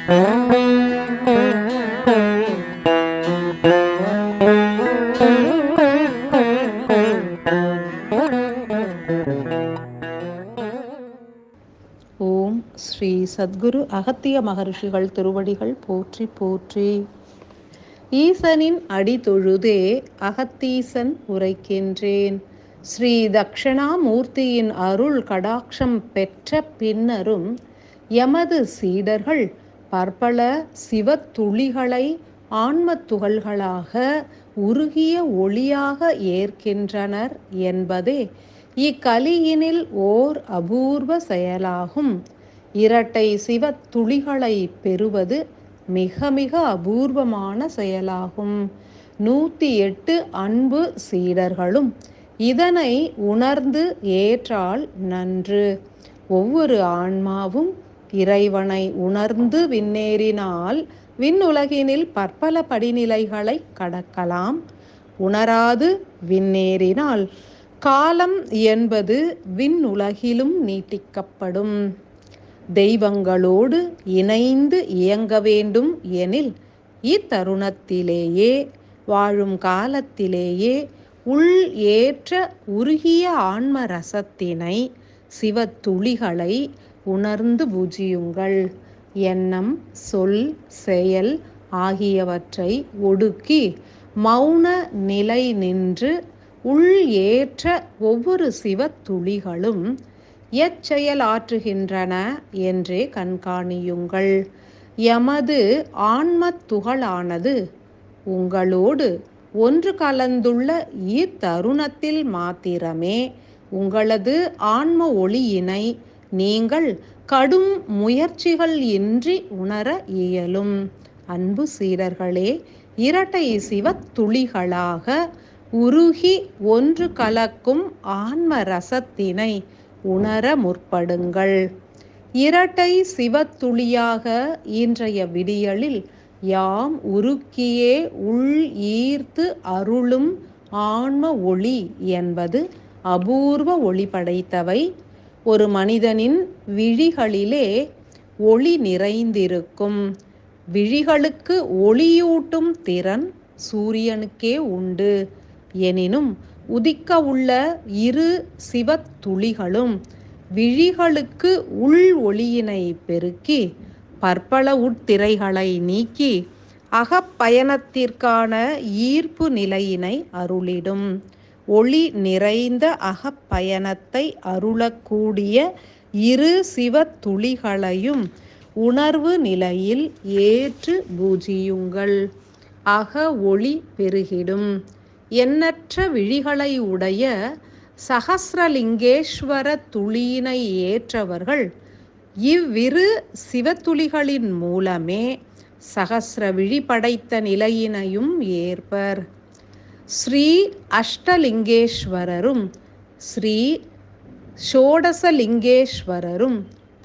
ஓம் ஸ்ரீ சத்குரு அகத்திய மகரிஷிகள் திருவடிகள் போற்றி போற்றி. ஈசனின் அடி தொழுதே அகத்தீசன் உரைக்கின்றேன். ஸ்ரீ தக்ஷணாமூர்த்தியின் அருள் கடாட்சம் பெற்ற பின்னரும் எமது சீடர்கள் பற்பல சிவத்துளிகளை ஆன்மத் துகள்களாக உருகிய ஒளியாக ஏற்கின்றனர் என்பதே இக்கலியினில் ஓர் அபூர்வ செயலாகும். இரட்டை சிவத் துளிகளை பெறுவது மிக மிக அபூர்வமான செயலாகும். 108 அன்பு சீடர்களும் இதனை உணர்ந்து ஏற்றால் நன்று. ஒவ்வொரு ஆன்மாவும் இறைவனை உணர்ந்து விண்ணேறினால் விண்ணுலகினில் பற்பல படிநிலைகளை கடக்கலாம். உணராது விண்ணேறினால் காலம் என்பது விண்ணுலகிலும் நீட்டிக்கப்படும். தெய்வங்களோடு இணைந்து இயங்க வேண்டும் எனில் இத்தருணத்திலேயே வாழும் காலத்திலேயே உள் ஏற்ற உருகிய ஆன்ம ரசத்தினை சிவத்துளிகளை உணர்ந்து பூஜியுங்கள். எண்ணம், சொல், செயல் ஆகியவற்றை ஒடுக்கி மௌன நிலை நின்று உள் ஏற்ற ஒவ்வொரு சிவத்துளிகளும் எச்செயல் ஆற்றுகின்றன என்றே கண்காணியுங்கள். எமது ஆன்மத் துகளானது உங்களோடு ஒன்று கலந்துள்ள இத்தருணத்தில் மாத்திரமே உங்களது ஆன்ம ஒளியினை நீங்கள் கடும் முயற்சிகள் இன்றி உணர இயலும். அன்பு சீடர்களே, இரட்டை சிவத்துளிகளாக உருகி ஒன்று கலக்கும் ஆன்ம ரசத்தினை உணர முற்படுங்கள். இரட்டை சிவத்துளியாக இன்றைய விடியலில் யாம் உருக்கியே உள் ஈர்த்து அருளும் ஆன்ம ஒளி என்பது அபூர்வ ஒளி படைத்தவை. ஒரு மனிதனின் விழிகளிலே ஒளி நிறைந்திருக்கும். விழிகளுக்கு ஒளியூட்டும் திறன் சூரியனுக்கே உண்டு. எனினும் உதிக்க உள்ள இரு சிவத்துளிகளும் விழிகளுக்கு உள் ஒளியினை பெருக்கி பற்பல உட்திரைகளை நீக்கி அகப்பயணத்திற்கான ஈர்ப்பு நிலையினை அருளிடும். ஒளி நிறைந்த அகப்பயணத்தை அருளக்கூடிய இரு சிவத்துளிகளையும் உணர்வு நிலையில் ஏற்று பூஜியுங்கள். அக ஒளி பெருகிடும். எண்ணற்ற விழிகளை உடைய சகஸ்ரலிங்கேஸ்வர துளியினை ஏற்றவர்கள் இவ்விரு சிவத்துளிகளின் மூலமே சகஸ்ர விழி படைத்த நிலையினையும் ஏற்பர். ஸ்ரீ அஷ்டலிங்கேஸ்வரரும் ஸ்ரீ ஷோடசலிங்கேஸ்வரரும்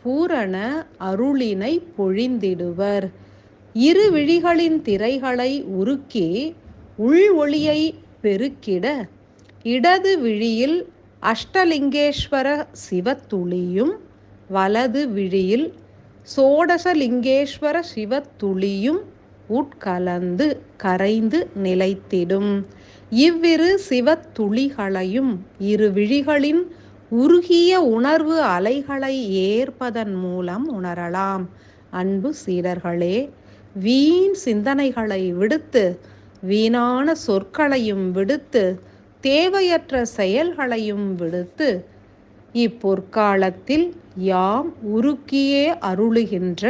பூரண அருளினை பொழிந்திடுவர். இரு விழிகளின் திரைகளை உருக்கி உள் ஒளியை பெருக்கிட இடது விழியில் அஷ்டலிங்கேஸ்வர சிவத்துளியும் வலது விழியில் சோடசலிங்கேஸ்வர சிவத்துளியும் உட்கலந்து கரைந்து நிலைத்திடும். இவ்விரு சிவத்துளிகளையும் இரு விழிகளின் உருகிய உணர்வு அலைகளை ஏற்பதன் மூலம் உணரலாம். அன்பு சீடர்களே, வீண் சிந்தனைகளை விடுத்து வீணான சொற்களையும் விடுத்து தேவையற்ற செயல்களையும் விடுத்து இப்பொற்காலத்தில் யாம் உருக்கியே அருளுகின்ற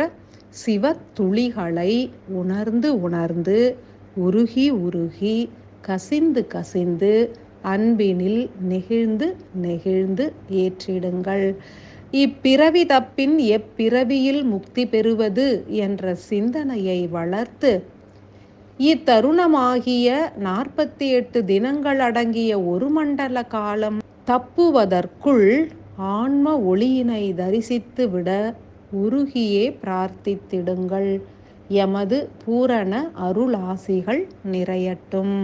சிவத்துளிகளை உணர்ந்து உணர்ந்து உருகி உருகி கசிந்து கசிந்து அன்பினில் நெகிழ்ந்து நெகிழ்ந்து ஏற்றிடுங்கள். இப்பிறவி தப்பின் எப்பிறவியில் முக்தி பெறுவது என்ற சிந்தனையை வளர்த்து இத்தருணமாகிய 48 தினங்கள் அடங்கிய ஒரு மண்டல காலம் தப்புவதற்குள் ஆன்ம ஒளியினை தரிசித்து விட உருகியே பிரார்த்தித்திடுங்கள். எமது பூரண அருளாசிகள் நிறையட்டும்.